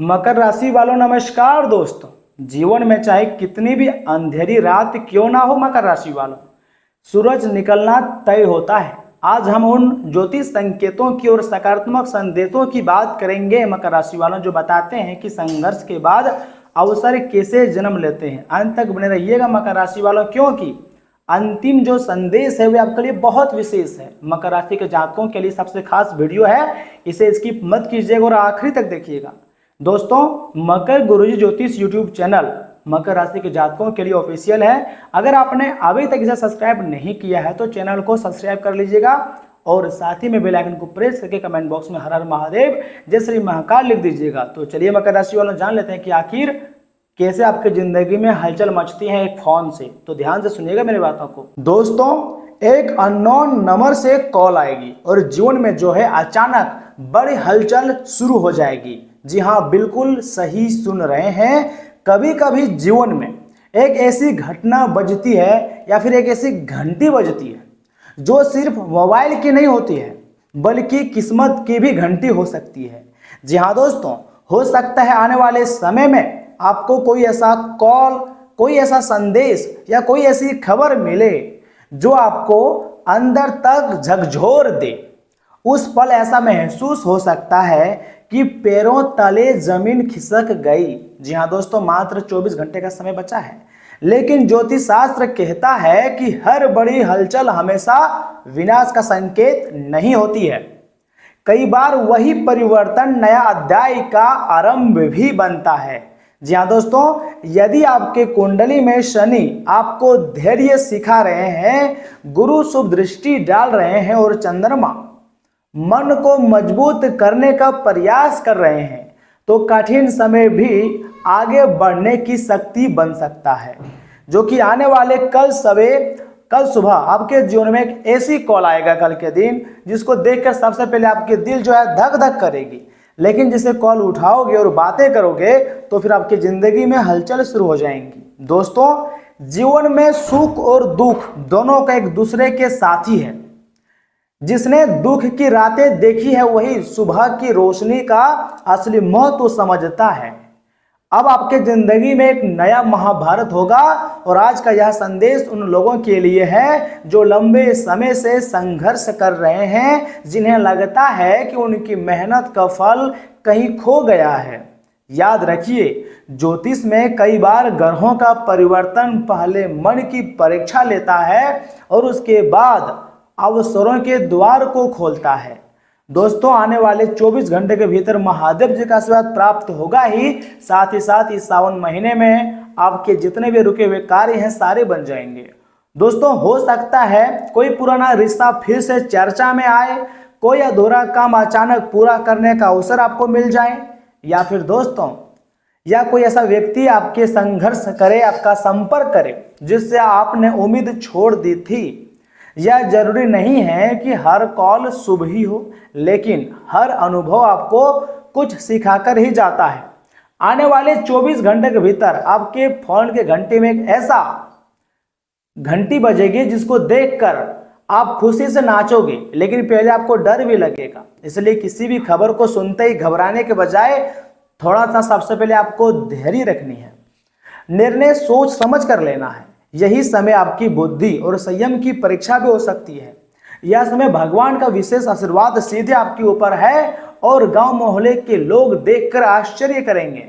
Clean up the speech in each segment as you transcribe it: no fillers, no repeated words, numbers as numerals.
मकर राशि वालों नमस्कार दोस्तों। जीवन में चाहे कितनी भी अंधेरी रात क्यों ना हो, मकर राशि वालों सूरज निकलना तय होता है। आज हम उन ज्योतिष संकेतों की और सकारात्मक संदेशों की बात करेंगे मकर राशि वालों, जो बताते हैं कि संघर्ष के बाद अवसर कैसे जन्म लेते हैं। अंत तक बने रहिएगा मकर राशि वालों, क्योंकि अंतिम जो संदेश है वे आपके लिए बहुत विशेष है। मकर राशि के जातकों के लिए सबसे खास वीडियो है, इसे स्किप मत कीजिएगा और आखिरी तक देखिएगा। दोस्तों, मकर गुरुजी ज्योतिष यूट्यूब चैनल मकर राशि के जातकों के लिए ऑफिशियल है। अगर आपने अभी तक इसे सब्सक्राइब नहीं किया है तो चैनल को सब्सक्राइब कर लीजिएगा और साथ ही में बेल आइकन को प्रेस करके कमेंट बॉक्स में हर हर महादेव जय श्री महाकाल लिख दीजिएगा। तो चलिए मकर राशि वालों जान लेते हैं कि आखिर कैसे आपकी जिंदगी में हलचल मचती है एक फोन से। तो ध्यान से सुनिएगा मेरी बातों को। दोस्तों, एक अननोन नंबर से कॉल आएगी और जीवन में जो है अचानक बड़ी हलचल शुरू हो जाएगी। जी हाँ, बिल्कुल सही सुन रहे हैं। कभी कभी जीवन में एक ऐसी घटना बजती है या फिर एक ऐसी घंटी बजती है जो सिर्फ मोबाइल की नहीं होती है बल्कि किस्मत की भी घंटी हो सकती है। जी हाँ दोस्तों, हो सकता है आने वाले समय में आपको कोई ऐसा कॉल, कोई ऐसा संदेश या कोई ऐसी खबर मिले जो आपको अंदर तक झकझोर दे। उस पल ऐसा महसूस हो सकता है कि पैरों तले जमीन खिसक गई। जी हाँ दोस्तों, मात्र 24 घंटे का समय बचा है, लेकिन ज्योतिष शास्त्र कहता है कि हर बड़ी हलचल हमेशा विनाश का संकेत नहीं होती है। कई बार वही परिवर्तन नया अध्याय का आरंभ भी बनता है। जी हाँ दोस्तों, यदि आपके कुंडली में शनि आपको धैर्य सिखा रहे हैं, गुरु शुभ दृष्टि डाल रहे हैं और चंद्रमा मन को मजबूत करने का प्रयास कर रहे हैं, तो कठिन समय भी आगे बढ़ने की शक्ति बन सकता है। जो कि आने वाले कल सुबह आपके जीवन में एक ऐसी कॉल आएगा कल के दिन, जिसको देखकर सबसे पहले आपके दिल जो है धक धक करेगी। लेकिन जिसे कॉल उठाओगे और बातें करोगे तो फिर आपकी जिंदगी में हलचल शुरू हो जाएंगी। दोस्तों, जीवन में सुख और दुख दोनों का एक दूसरे के साथी है। जिसने दुख की रातें देखी है वही सुबह की रोशनी का असली महत्व समझता है। अब आपके जिंदगी में एक नया महाभारत होगा और आज का यह संदेश उन लोगों के लिए है जो लंबे समय से संघर्ष कर रहे हैं, जिन्हें लगता है कि उनकी मेहनत का फल कहीं खो गया है। याद रखिए, ज्योतिष में कई बार ग्रहों का परिवर्तन पहले मन की परीक्षा लेता है और उसके बाद अवसरों के द्वार को खोलता है। दोस्तों, आने वाले 24 घंटे के भीतर महादेव जी का आशीर्वाद प्राप्त होगा ही साथ इस सावन महीने में आपके जितने भी रुके हुए कार्य हैं सारे बन जाएंगे। दोस्तों, हो सकता है कोई पुराना रिश्ता फिर से चर्चा में आए, कोई अधूरा काम अचानक पूरा करने का अवसर आपको मिल जाए, या फिर दोस्तों या कोई ऐसा व्यक्ति आपके संघर्ष करे, आपका संपर्क करे जिससे आपने उम्मीद छोड़ दी थी। यह जरूरी नहीं है कि हर कॉल शुभ ही हो, लेकिन हर अनुभव आपको कुछ सिखाकर ही जाता है। आने वाले 24 घंटे के भीतर आपके फोन के घंटे में एक ऐसा घंटी बजेगी जिसको देखकर आप खुशी से नाचोगे, लेकिन पहले आपको डर भी लगेगा। इसलिए किसी भी खबर को सुनते ही घबराने के बजाय थोड़ा सा सबसे पहले आपको धैर्य रखनी है, निर्णय सोच समझ कर लेना है। यही समय आपकी बुद्धि और संयम की परीक्षा भी हो सकती है। यह समय भगवान का विशेष आशीर्वाद सीधे आपके ऊपर है और गांव मोहल्ले के लोग देखकर आश्चर्य करेंगे,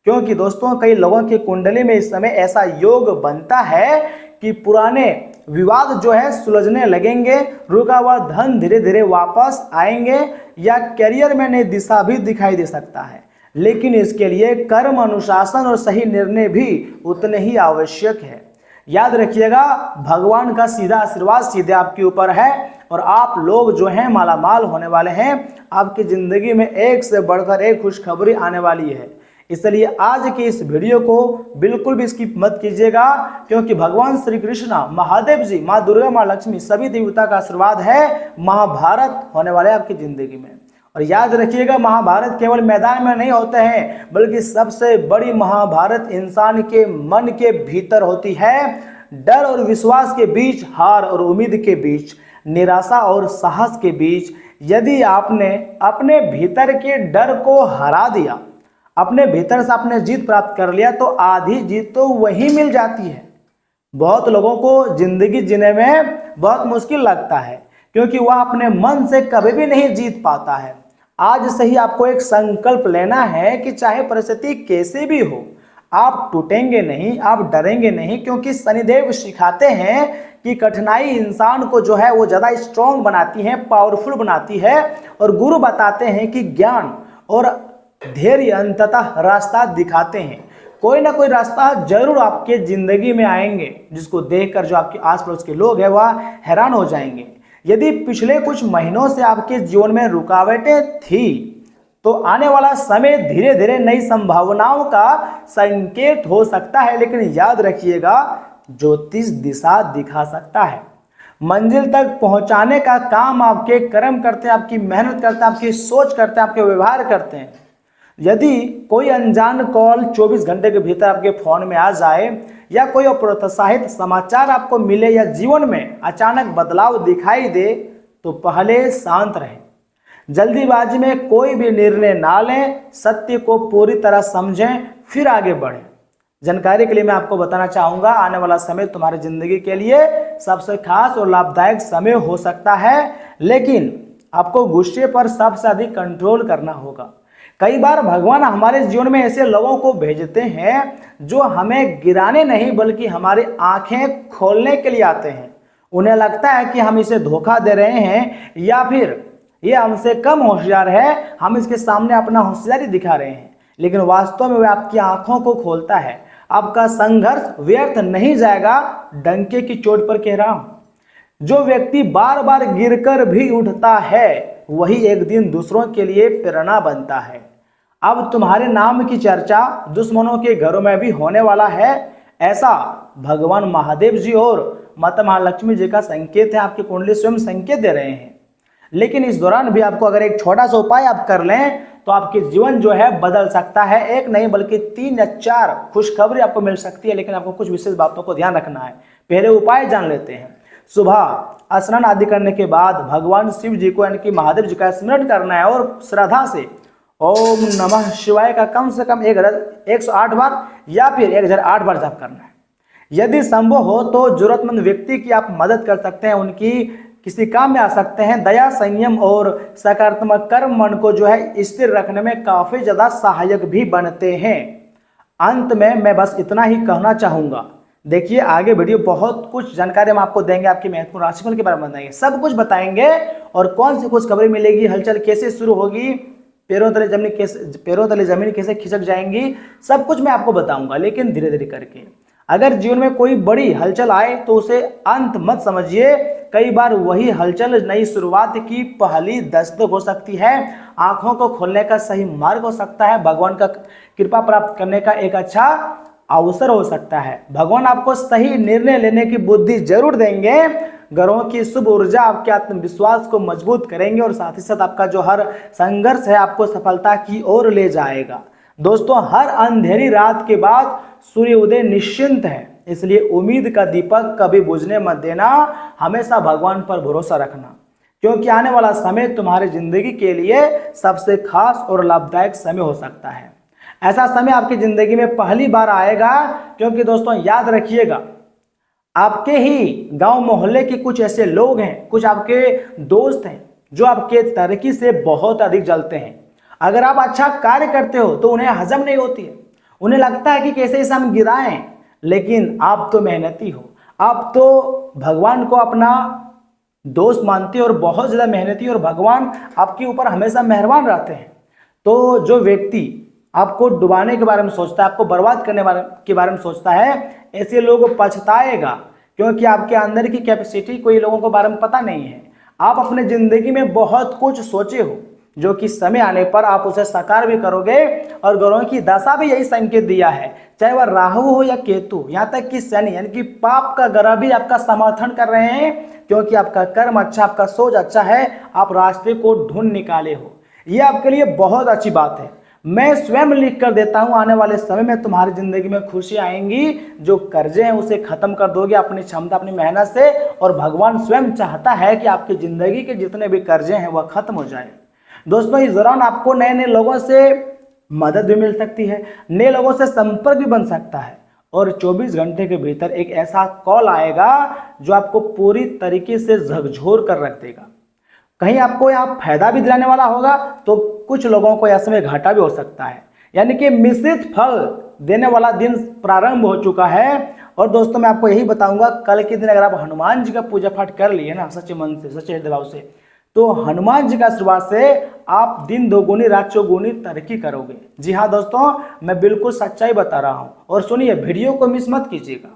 क्योंकि दोस्तों कई लोगों की कुंडली में इस समय ऐसा योग बनता है कि पुराने विवाद जो है सुलझने लगेंगे, रुका हुआ धन धीरे धीरे वापस आएंगे या करियर में नई दिशा भी दिखाई दे सकता है। लेकिन इसके लिए कर्म, अनुशासन और सही निर्णय भी उतने ही आवश्यक है। याद रखिएगा, भगवान का सीधा आशीर्वाद सीधे आपके ऊपर है और आप लोग जो हैं मालामाल होने वाले हैं। आपकी जिंदगी में एक से बढ़कर एक खुशखबरी आने वाली है। इसलिए आज की इस वीडियो को बिल्कुल भी स्किप मत कीजिएगा, क्योंकि भगवान श्री कृष्ण, महादेव जी, माँ दुर्गा, माँ लक्ष्मी, सभी देवता का आशीर्वाद है। महाभारत होने वाले आपकी जिंदगी में। और याद रखिएगा, महाभारत केवल मैदान में नहीं होते हैं, बल्कि सबसे बड़ी महाभारत इंसान के मन के भीतर होती है। डर और विश्वास के बीच, हार और उम्मीद के बीच, निराशा और साहस के बीच, यदि आपने अपने भीतर के डर को हरा दिया, अपने भीतर से आपने जीत प्राप्त कर लिया तो आधी जीत तो वही मिल जाती है। बहुत लोगों को जिंदगी जीने में बहुत मुश्किल लगता है क्योंकि वह अपने मन से कभी भी नहीं जीत पाता है। आज से ही आपको एक संकल्प लेना है कि चाहे परिस्थिति कैसे भी हो, आप टूटेंगे नहीं, आप डरेंगे नहीं, क्योंकि शनिदेव सिखाते हैं कि कठिनाई इंसान को जो है वो ज़्यादा स्ट्रॉन्ग बनाती है, पावरफुल बनाती है। और गुरु बताते हैं कि ज्ञान और धैर्य अंततः रास्ता दिखाते हैं। कोई ना कोई रास्ता जरूर आपके जिंदगी में आएंगे जिसको देखकर जो आपके आस पड़ोस के लोग हैं वह हैरान हो जाएंगे। यदि पिछले कुछ महीनों से आपके जीवन में रुकावटें थी तो आने वाला समय धीरे धीरे नई संभावनाओं का संकेत हो सकता है। लेकिन याद रखिएगा, ज्योतिष दिशा दिखा सकता है, मंजिल तक पहुंचाने का काम आपके कर्म करते हैं, आपकी मेहनत करते हैं, आपकी सोच करते हैं, आपके व्यवहार करते हैं। यदि कोई अनजान कॉल 24 घंटे के भीतर आपके फोन में आ जाए या कोई अप्रोत्साहित समाचार आपको मिले या जीवन में अचानक बदलाव दिखाई दे तो पहले शांत रहें, जल्दीबाजी में कोई भी निर्णय ना लें, सत्य को पूरी तरह समझें फिर आगे बढ़ें। जानकारी के लिए मैं आपको बताना चाहूँगा, आने वाला समय तुम्हारी जिंदगी के लिए सबसे खास और लाभदायक समय हो सकता है, लेकिन आपको गुस्से पर सबसे अधिक कंट्रोल करना होगा। कई बार भगवान हमारे जीवन में ऐसे लोगों को भेजते हैं जो हमें गिराने नहीं बल्कि हमारी आंखें खोलने के लिए आते हैं। उन्हें लगता है कि हम इसे धोखा दे रहे हैं या फिर ये हमसे कम होशियार है, हम इसके सामने अपना होशियारी दिखा रहे हैं, लेकिन वास्तव में वह आपकी आंखों को खोलता है। आपका संघर्ष व्यर्थ नहीं जाएगा, डंके की चोट पर कह रहा हूं। जो व्यक्ति बार बार गिरकर भी उठता है वही एक दिन दूसरों के लिए प्रेरणा बनता है। अब तुम्हारे नाम की चर्चा दुश्मनों के घरों में भी होने वाला है, ऐसा भगवान महादेव जी और माता महालक्ष्मी जी का संकेत है, आपकी कुंडली स्वयं संकेत दे रहे हैं। लेकिन इस दौरान भी आपको अगर एक छोटा सा उपाय आप कर लें तो आपके जीवन जो है बदल सकता है। एक नहीं बल्कि 3 या 4 खुशखबरी आपको मिल सकती है, लेकिन आपको कुछ विशेष बातों को ध्यान रखना है। पहले उपाय जान लेते हैं। सुबह स्नान आदि करने के बाद भगवान शिव जी को यानी कि महादेव जी का स्मरण करना है और श्रद्धा से ओम नमः शिवाय का कम से कम 108 बार या फिर 1008 बार जाप करना है। यदि संभव हो तो जरूरतमंद व्यक्ति की आप मदद कर सकते हैं, उनकी किसी काम में आ सकते हैं। दया, संयम और सकारात्मक कर्म मन को जो है स्थिर रखने में काफी ज्यादा सहायक भी बनते हैं। अंत में मैं बस इतना ही कहना चाहूंगा, देखिए आगे वीडियो बहुत कुछ जानकारी हम आपको देंगे, आपकी महत्वपूर्ण राशिफल के बारे में बताएंगे, सब कुछ बताएंगे और कौन सी कुछ खबरें मिलेगी, हलचल कैसे शुरू होगी, पैरों तले जमीन कैसे खिसक जाएंगी, सब कुछ मैं आपको बताऊंगा, लेकिन धीरे धीरे करके। अगर जीवन में कोई बड़ी हलचल आए तो उसे अंत मत समझिए, कई बार वही हलचल नई शुरुआत की पहली दस्तक हो सकती है, आंखों को खोलने का सही मार्ग हो सकता है, भगवान का कृपा प्राप्त करने का एक अच्छा अवसर हो सकता है। भगवान आपको सही निर्णय लेने की बुद्धि जरूर देंगे। ग्रहों की शुभ ऊर्जा आपके आत्मविश्वास को मजबूत करेंगे और साथ ही साथ आपका जो हर संघर्ष है आपको सफलता की ओर ले जाएगा। दोस्तों, हर अंधेरी रात के बाद सूर्य उदय निश्चिंत है, इसलिए उम्मीद का दीपक कभी बुझने मत देना, हमेशा भगवान पर भरोसा रखना, क्योंकि आने वाला समय तुम्हारी जिंदगी के लिए सबसे खास और लाभदायक समय हो सकता है। ऐसा समय आपकी जिंदगी में पहली बार आएगा, क्योंकि दोस्तों याद रखिएगा, आपके ही गांव मोहल्ले के कुछ ऐसे लोग हैं, कुछ आपके दोस्त हैं जो आपके तरक्की से बहुत अधिक जलते हैं। अगर आप अच्छा कार्य करते हो तो उन्हें हजम नहीं होती है, उन्हें लगता है कि कैसे इसे हम गिराएं, लेकिन आप तो मेहनती हो, आप तो भगवान को अपना दोस्त मानते हो और बहुत ज़्यादा मेहनती, और भगवान आपके ऊपर हमेशा मेहरबान रहते हैं। तो जो व्यक्ति आपको डुबाने के बारे में सोचता है, आपको बर्बाद करने के बारे में सोचता है, ऐसे लोग पछताएगा, क्योंकि आपके अंदर की कैपेसिटी कोई लोगों को बारे में पता नहीं है। आप अपने जिंदगी में बहुत कुछ सोचे हो जो कि समय आने पर आप उसे साकार भी करोगे, और ग्रहों की दशा भी यही संकेत दिया है, चाहे वह राहु हो या केतु, यहाँ तक कि शनि यानी कि पाप का ग्रह भी आपका समर्थन कर रहे हैं, क्योंकि आपका कर्म अच्छा, आपका सोच अच्छा है, आप रास्ते को ढूंढ निकाले हो। ये आपके लिए बहुत अच्छी बात है। मैं स्वयं लिख कर देता हूं, आने वाले समय में तुम्हारी जिंदगी में खुशी आएंगी, जो कर्जे हैं उसे खत्म कर दोगे अपनी क्षमता, अपनी मेहनत से, और भगवान स्वयं चाहता है कि आपकी जिंदगी के जितने भी कर्जे हैं वह खत्म हो जाए। दोस्तों, इस दौरान आपको नए नए लोगों से मदद भी मिल सकती है, नए लोगों से संपर्क भी बन सकता है और 24 घंटे के भीतर एक ऐसा कॉल आएगा जो आपको पूरी तरीके से झकझोर कर रख देगा। कहीं आपको यहाँ फायदा भी दिलाने वाला होगा तो कुछ लोगों को ऐसे में घाटा भी हो सकता है, यानी कि मिश्रित फल देने वाला दिन प्रारंभ हो चुका है। और दोस्तों मैं आपको यही बताऊंगा, कल के दिन अगर आप हनुमान जी का पूजा पाठ कर लिए ना सच्चे मन से, सच्चे हृदय भाव से, तो हनुमान जी का आशीर्वाद से आप दिन दोगुनी रात चौगुनी तरक्की करोगे। जी हाँ दोस्तों, मैं बिल्कुल सच्चाई बता रहा हूँ। और सुनिए, वीडियो को मिस मत कीजिएगा,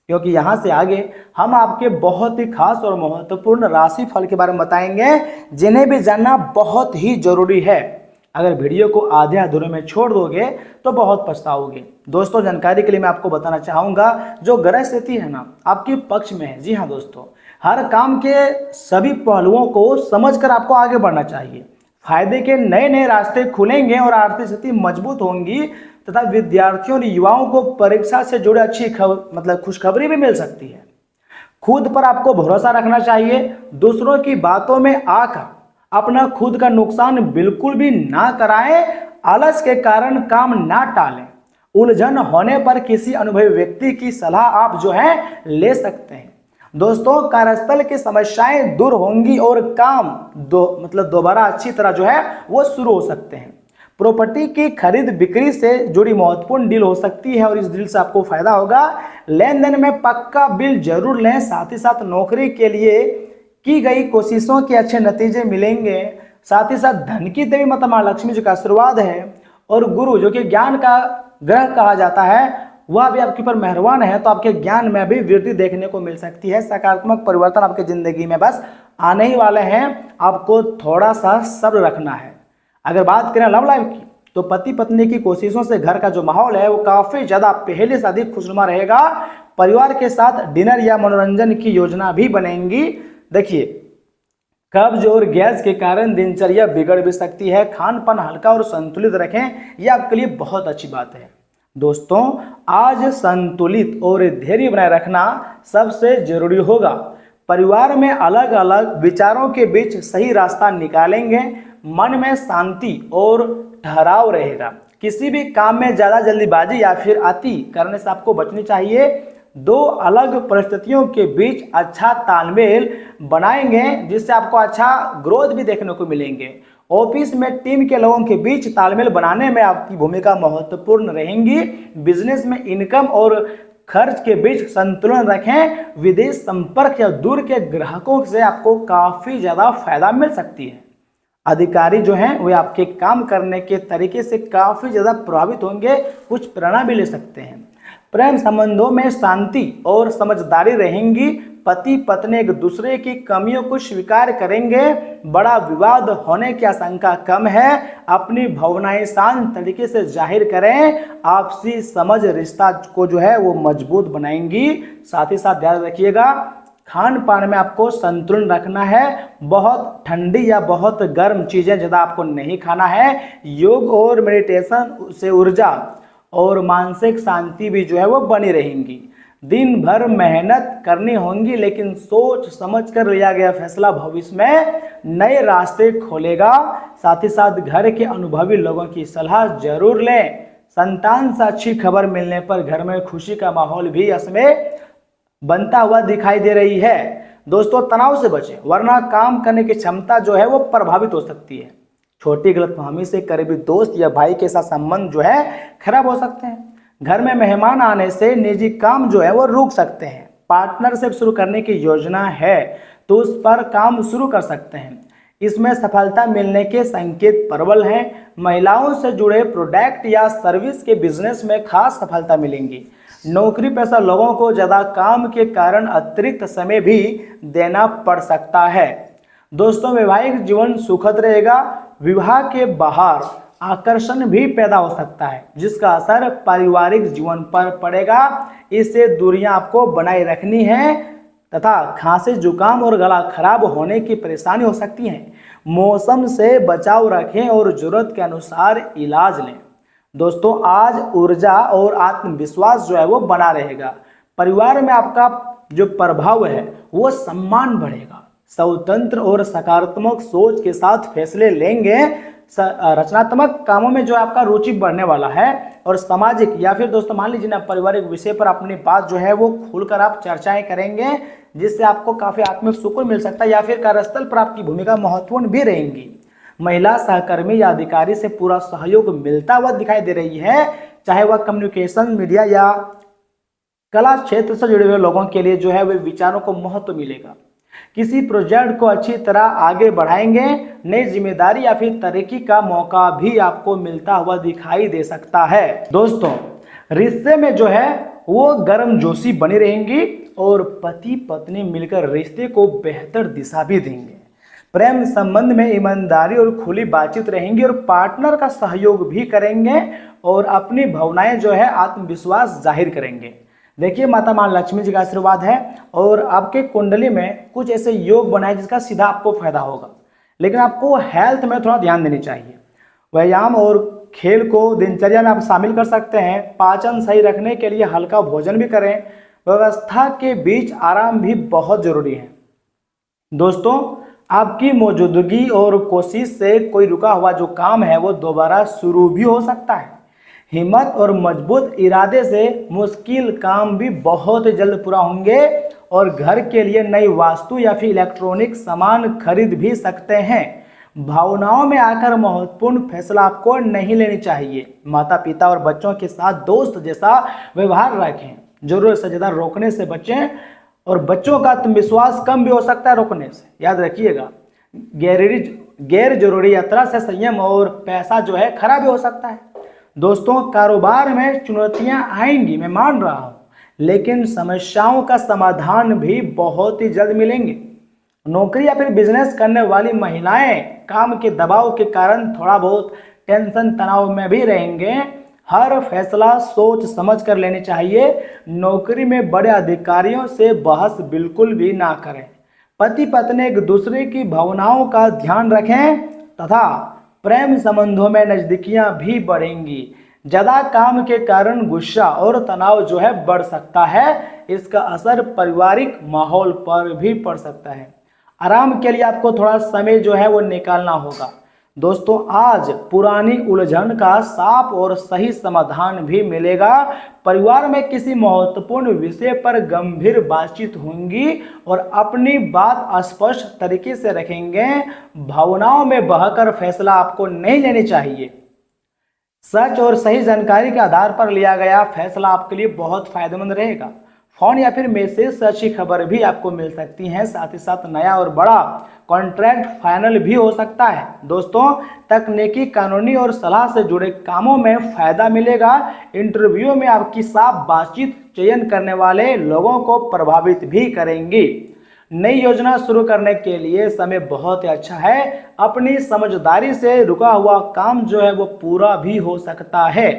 क्योंकि यहाँ से आगे हम आपके बहुत ही खास और महत्वपूर्ण राशि फल के बारे में बताएंगे, जिन्हें भी जानना बहुत ही जरूरी है। अगर वीडियो को आधे अधूरे में छोड़ दोगे तो बहुत पछताओगे। दोस्तों जानकारी के लिए मैं आपको बताना चाहूँगा, जो ग्रह स्थिति है ना आपके पक्ष में है। जी हाँ दोस्तों, हर काम के सभी पहलुओं को समझकर आपको आगे बढ़ना चाहिए। फायदे के नए नए रास्ते खुलेंगे और आर्थिक स्थिति मजबूत होंगी तथा विद्यार्थियों और युवाओं को परीक्षा से जुड़े अच्छी खुशखबरी भी मिल सकती है। खुद पर आपको भरोसा रखना चाहिए। दूसरों की बातों में आकर अपना खुद का नुकसान बिल्कुल भी ना कराएं। आलस के कारण काम ना टालें। उलझन होने पर किसी अनुभवी व्यक्ति की सलाह आप जो है ले सकते हैं। दोस्तों कार्यस्थल की समस्याएं दूर होंगी और काम दोबारा अच्छी तरह जो है वो शुरू हो सकते हैं। प्रॉपर्टी की खरीद बिक्री से जुड़ी महत्वपूर्ण डील हो सकती है और इस डील से आपको फायदा होगा। लेन देन में पक्का बिल जरूर लें। साथ ही साथ नौकरी के लिए की गई कोशिशों के अच्छे नतीजे मिलेंगे। साथ ही साथ धन की देवी माता मां लक्ष्मी जी का आशीर्वाद है और गुरु जो कि ज्ञान का ग्रह कहा जाता है वह भी आपके ऊपर मेहरबान है, तो आपके ज्ञान में भी वृद्धि देखने को मिल सकती है। सकारात्मक परिवर्तन आपके जिंदगी में बस आने ही वाले हैं। आपको थोड़ा सा सब्र रखना है। अगर बात करें लव लाइफ की, तो पति पत्नी की कोशिशों से घर का जो माहौल है वो काफी ज्यादा पहले से अधिक खुशनुमा रहेगा। परिवार के साथ डिनर या मनोरंजन की योजना भी बनेगी। देखिए, कब्ज और गैस के कारण दिनचर्या बिगड़ भी सकती है। खान पान हल्का और संतुलित रखें, यह आपके लिए बहुत अच्छी बात है। दोस्तों आज संतुलित और धैर्य बनाए रखना सबसे जरूरी होगा। परिवार में अलग अलग विचारों के बीच सही रास्ता निकालेंगे। मन में शांति और ठहराव रहेगा। किसी भी काम में ज्यादा जल्दीबाजी या फिर अति करने से आपको बचनी चाहिए। दो अलग परिस्थितियों के बीच अच्छा तालमेल बनाएंगे, जिससे आपको अच्छा ग्रोथ भी देखने को मिलेंगे। ऑफिस में टीम के लोगों के बीच तालमेल बनाने में आपकी भूमिका महत्वपूर्ण रहेंगी। बिजनेस में इनकम और खर्च के बीच संतुलन रखें। विदेश संपर्क या दूर के ग्राहकों से आपको काफी ज्यादा फायदा मिल सकती है। अधिकारी जो हैं वे आपके काम करने के तरीके से काफी ज्यादा प्रभावित होंगे, कुछ प्रेरणा भी ले सकते हैं। प्रेम संबंधों में शांति और समझदारी रहेंगी। पति पत्नी एक दूसरे की कमियों को स्वीकार करेंगे। बड़ा विवाद होने की आशंका कम है। अपनी भावनाएं शांत तरीके से जाहिर करें। आपसी समझ रिश्ता को जो है वो मजबूत बनाएंगी। साथ ही साथ ध्यान रखिएगा, खान पान में आपको संतुलन रखना है। बहुत ठंडी या बहुत गर्म चीजें ज़्यादा आपको नहीं खाना है। योग और मेडिटेशन से ऊर्जा और मानसिक शांति भी जो है वो बनी रहेंगी। दिन भर मेहनत करनी होंगी, लेकिन सोच समझ कर लिया गया फैसला भविष्य में नए रास्ते खोलेगा। साथ ही साथ घर के अनुभवी लोगों की सलाह जरूर लें। संतान से अच्छी खबर मिलने पर घर में खुशी का माहौल भी इसमें बनता हुआ दिखाई दे रही है। दोस्तों तनाव से बचें, वरना काम करने की क्षमता जो है वो प्रभावित हो सकती है। छोटी गलतफहमी से करीबी दोस्त या भाई के साथ संबंध जो है खराब हो सकते हैं। घर में मेहमान आने से निजी काम जो है वो रुक सकते हैं। पार्टनरशिप शुरू करने की योजना है तो उस पर काम शुरू कर सकते हैं। इसमें सफलता मिलने के संकेत प्रबल हैं। महिलाओं से जुड़े प्रोडक्ट या सर्विस के बिजनेस में खास सफलता मिलेंगी। नौकरी पेशा लोगों को ज़्यादा काम के कारण अतिरिक्त समय भी देना पड़ सकता है। दोस्तों वैवाहिक जीवन सुखद रहेगा। विवाह के बाहर आकर्षण भी पैदा हो सकता है, जिसका असर पारिवारिक जीवन पर पड़ेगा। इससे दूरियां आपको बनाए रखनी है तथा खांसी जुकाम और गला खराब होने की परेशानी हो सकती है। मौसम से बचाव रखें और जरूरत के अनुसार इलाज लें। दोस्तों आज ऊर्जा और आत्मविश्वास जो है वो बना रहेगा। परिवार में आपका जो प्रभाव है वो सम्मान बढ़ेगा। स्वतंत्र और सकारात्मक सोच के साथ फैसले लेंगे। रचनात्मक कामों में जो है आपका रुचि बढ़ने वाला है। और सामाजिक या फिर दोस्तों मान लीजिए ना पारिवारिक विषय पर अपनी बात जो है वो खुलकर आप चर्चाएं करेंगे, जिससे आपको काफी आत्मिक सुकून मिल सकता है, या फिर कार्यस्थल पर आपकी भूमिका महत्वपूर्ण भी रहेंगी। महिला सहकर्मी या अधिकारी से पूरा सहयोग मिलता हुआ दिखाई दे रही है, चाहे वह कम्युनिकेशन, मीडिया या कला क्षेत्र से जुड़े हुए लोगों के लिए जो है वे विचारों को महत्व मिलेगा। किसी प्रोजेक्ट को अच्छी तरह आगे बढ़ाएंगे, नई जिम्मेदारी या फिर तरक्की का मौका भी आपको मिलता हुआ दिखाई दे सकता है। दोस्तों रिश्ते में जो है वो गर्मजोशी बनी रहेंगी और पति पत्नी मिलकर रिश्ते को बेहतर दिशा भी देंगे। प्रेम संबंध में ईमानदारी और खुली बातचीत रहेंगी और पार्टनर का सहयोग भी करेंगे और अपनी भावनाएं जो है आत्मविश्वास जाहिर करेंगे। देखिए माता मां लक्ष्मी जी का आशीर्वाद है और आपके कुंडली में कुछ ऐसे योग बना है जिसका सीधा आपको फायदा होगा, लेकिन आपको हेल्थ में थोड़ा ध्यान देनी चाहिए। व्यायाम और खेल को दिनचर्या में आप शामिल कर सकते हैं। पाचन सही रखने के लिए हल्का भोजन भी करें। व्यवस्था के बीच आराम भी बहुत जरूरी है। दोस्तों आपकी मौजूदगी और कोशिश से कोई रुका हुआ जो काम है वो दोबारा शुरू भी हो सकता है। हिम्मत और मजबूत इरादे से मुश्किल काम भी बहुत जल्द पूरा होंगे और घर के लिए नई वास्तु या फिर इलेक्ट्रॉनिक सामान खरीद भी सकते हैं। भावनाओं में आकर महत्वपूर्ण फैसला आपको नहीं लेनी चाहिए। माता पिता और बच्चों के साथ दोस्त जैसा व्यवहार रखें। जरूरत से ज़्यादा रोकने से बचें और बच्चों का आत्मविश्वास कम भी हो सकता है रोकने से, याद रखिएगा। गैर जरूरी यात्रा से संयम और पैसा जो है खराब भी हो सकता है। दोस्तों कारोबार में चुनौतियां आएंगी, मैं मान रहा हूं, लेकिन समस्याओं का समाधान भी बहुत ही जल्द मिलेंगे। नौकरी या फिर बिजनेस करने वाली महिलाएं काम के दबाव के कारण थोड़ा बहुत टेंशन तनाव में भी रहेंगे। हर फैसला सोच समझ कर लेनी चाहिए। नौकरी में बड़े अधिकारियों से बहस बिल्कुल भी ना करें। पति पत्नी एक दूसरे की भावनाओं का ध्यान रखें तथा प्रेम संबंधों में नजदीकियां भी बढ़ेंगी। ज्यादा काम के कारण गुस्सा और तनाव जो है बढ़ सकता है। इसका असर पारिवारिक माहौल पर भी पड़ सकता है। आराम के लिए आपको थोड़ा समय जो है वो निकालना होगा। दोस्तों आज पुरानी उलझन का साफ और सही समाधान भी मिलेगा। परिवार में किसी महत्वपूर्ण विषय पर गंभीर बातचीत होंगी और अपनी बात स्पष्ट तरीके से रखेंगे। भावनाओं में बहकर फैसला आपको नहीं लेनी चाहिए। सच और सही जानकारी के आधार पर लिया गया फैसला आपके लिए बहुत फायदेमंद रहेगा। फोन या फिर मैसेज से अच्छी खबर भी आपको मिल सकती है। साथ ही साथ नया और बड़ा कॉन्ट्रैक्ट फाइनल भी हो सकता है। दोस्तों तकनीकी, कानूनी और सलाह से जुड़े कामों में फायदा मिलेगा। इंटरव्यू में आपकी साफ बातचीत चयन करने वाले लोगों को प्रभावित भी करेंगी। नई योजना शुरू करने के लिए समय बहुत ही अच्छा है। अपनी समझदारी से रुका हुआ काम जो है वो पूरा भी हो सकता है।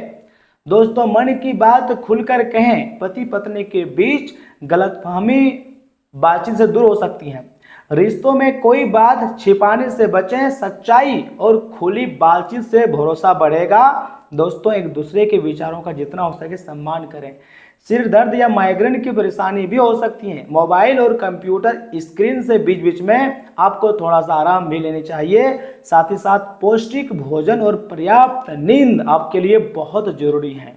दोस्तों मन की बात खुलकर कहें। पति पत्नी के बीच गलतफहमी बातचीत से दूर हो सकती है। रिश्तों में कोई बात छिपाने से बचें। सच्चाई और खुली बातचीत से भरोसा बढ़ेगा। दोस्तों एक दूसरे के विचारों का जितना हो सके सम्मान करें। सिर दर्द या माइग्रेन की परेशानी भी हो सकती है। मोबाइल और कंप्यूटर स्क्रीन से बीच बीच में आपको थोड़ा सा आराम भी लेनी चाहिए। साथ ही साथ पौष्टिक भोजन और पर्याप्त नींद आपके लिए बहुत जरूरी है।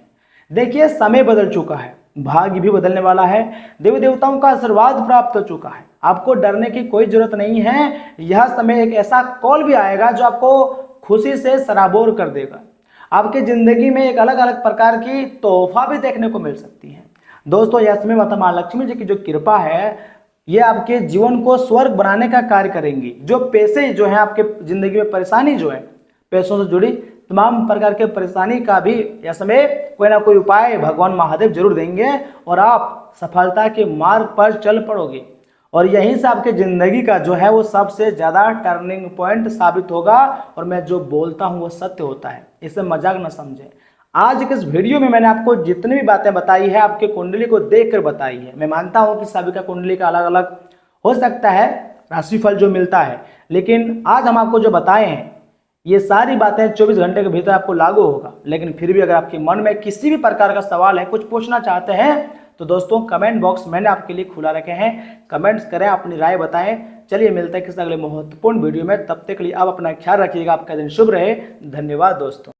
देखिए समय बदल चुका है, भाग्य भी बदलने वाला है। देवी देवताओं का आशीर्वाद प्राप्त हो चुका है। आपको डरने की कोई जरूरत नहीं है। यह समय एक ऐसा कॉल भी आएगा जो आपको खुशी से सराबोर कर देगा। आपकी जिंदगी में एक अलग अलग प्रकार की तोहफा भी देखने को मिल सकती है। दोस्तों यह समय माता मां लक्ष्मी जी की जो कृपा है ये आपके जीवन को स्वर्ग बनाने का कार्य करेंगी। जो पैसे जो है आपके जिंदगी में परेशानी जो है, पैसों से जुड़ी तमाम प्रकार के परेशानी का भी यह समय कोई ना कोई उपाय भगवान महादेव जरूर देंगे और आप सफलता के मार्ग पर चल पड़ोगे। और यहीं से आपके ज़िंदगी का जो है वो सबसे ज़्यादा टर्निंग पॉइंट साबित होगा। और मैं जो बोलता हूँ वो सत्य होता है, इसे मजाक न समझें। आज के इस वीडियो में मैंने आपको जितनी भी बातें बताई है आपके कुंडली को देखकर बताई है। मैं मानता हूँ कि सभी का कुंडली का अलग अलग हो सकता है राशिफल जो मिलता है, लेकिन आज हम आपको जो बताए हैं ये सारी बातें 24 घंटे के भीतर आपको लागू होगा। लेकिन फिर भी अगर आपके मन में किसी भी प्रकार का सवाल है, कुछ पूछना चाहते हैं, तो दोस्तों कमेंट बॉक्स मैंने आपके लिए खुला रखे हैं। कमेंट्स करें, अपनी राय बताएं। चलिए मिलते हैं किसी अगले महत्वपूर्ण वीडियो में, तब तक के लिए आप अपना ख्याल रखिएगा। आपका दिन शुभ रहे। धन्यवाद दोस्तों।